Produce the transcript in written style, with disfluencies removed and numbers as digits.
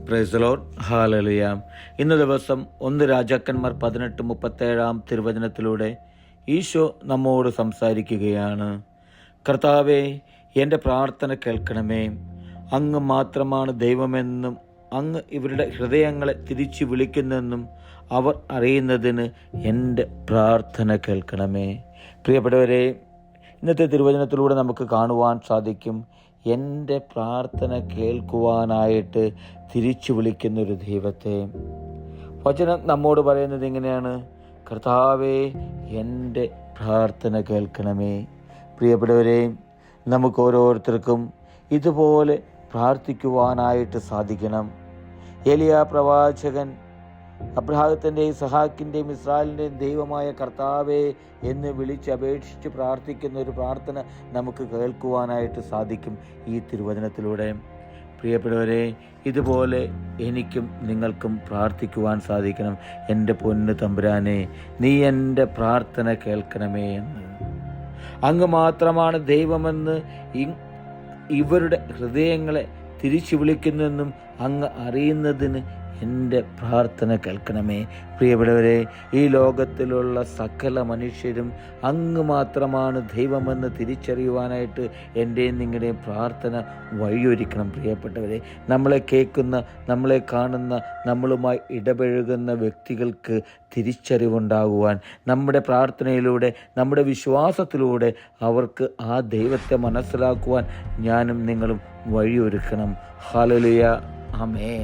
Praise the Lord. Hallelujah. ഇന്ന് ദിവസം 1 രാജാക്കന്മാർ 18:37 തിരുവചനത്തിലൂടെ ഈശോ നമ്മോട് സംസാരിക്കുകയാണ്. കർത്താവേ, എൻ്റെ പ്രാർത്ഥന കേൾക്കണമേ. അങ്ങ് മാത്രമാണ് ദൈവമെന്നും അങ്ങ് ഇവരുടെ ഹൃദയങ്ങളെ തിരിച്ചു വിളിക്കുന്നെന്നും അവർ അറിയുന്നതിന് എൻ്റെ പ്രാർത്ഥന കേൾക്കണമേ. പ്രിയപ്പെട്ടവരെ, ഇന്നത്തെ തിരുവചനത്തിലൂടെ നമുക്ക് കാണുവാൻ സാധിക്കും, എൻ്റെ പ്രാർത്ഥന കേൾക്കുവാനായിട്ട് തിരിച്ചു വിളിക്കുന്നൊരു ദൈവത്തെ. വചനം നമ്മോട് പറയുന്നത് ഇങ്ങനെയാണ്: കർത്താവേ, എൻ്റെ പ്രാർത്ഥന കേൾക്കണമേ. പ്രിയപ്പെട്ടവരെ, നമുക്ക് ഓരോരുത്തർക്കും ഇതുപോലെ പ്രാർത്ഥിക്കുവാനായിട്ട് സാധിക്കണം. ഏലിയാ പ്രവാചകൻ അബ്രാഹത്തിൻ്റെയും ഇസഹാക്കിൻ്റെയും ഇസ്രായേലിൻ്റെയും ദൈവമായ കർത്താവേ എന്ന് വിളിച്ചപേക്ഷിച്ച് പ്രാർത്ഥിക്കുന്ന ഒരു പ്രാർത്ഥന നമുക്ക് കേൾക്കുവാനായിട്ട് സാധിക്കും ഈ തിരുവചനത്തിലൂടെ. പ്രിയപ്പെട്ടവരെ, ഇതുപോലെ എനിക്കും നിങ്ങൾക്കും പ്രാർത്ഥിക്കുവാൻ സാധിക്കണം. എൻ്റെ പൊന്നു തമ്പുരാനെ, നീ എൻ്റെ പ്രാർത്ഥന കേൾക്കണമേ എന്ന്. അങ്ങ് മാത്രമാണ് ദൈവമെന്ന് ഇവരുടെ ഹൃദയങ്ങളെ തിരിച്ചു വിളിക്കുന്നെന്നും അങ്ങ് അറിയുന്നതിന് എൻ്റെ പ്രാർത്ഥന കേൾക്കണമേ. പ്രിയപ്പെട്ടവരെ, ഈ ലോകത്തിലുള്ള സകല മനുഷ്യരും അങ്ങ് മാത്രമാണ് ദൈവമെന്ന് തിരിച്ചറിയുവാനായിട്ട് എൻ്റെയും നിങ്ങളുടെയും പ്രാർത്ഥന വഴിയൊരുക്കണം. പ്രിയപ്പെട്ടവരെ, നമ്മളെ കേൾക്കുന്ന, നമ്മളെ കാണുന്ന, നമ്മളുമായി ഇടപഴകുന്ന വ്യക്തികൾക്ക് തിരിച്ചറിവുണ്ടാകുവാൻ നമ്മുടെ പ്രാർത്ഥനയിലൂടെ, നമ്മുടെ വിശ്വാസത്തിലൂടെ അവർക്ക് ആ ദൈവത്തെ മനസ്സിലാക്കുവാൻ ഞാനും നിങ്ങളും വഴിയൊരുക്കണം. ഹല്ലേലൂയ. ആമേൻ.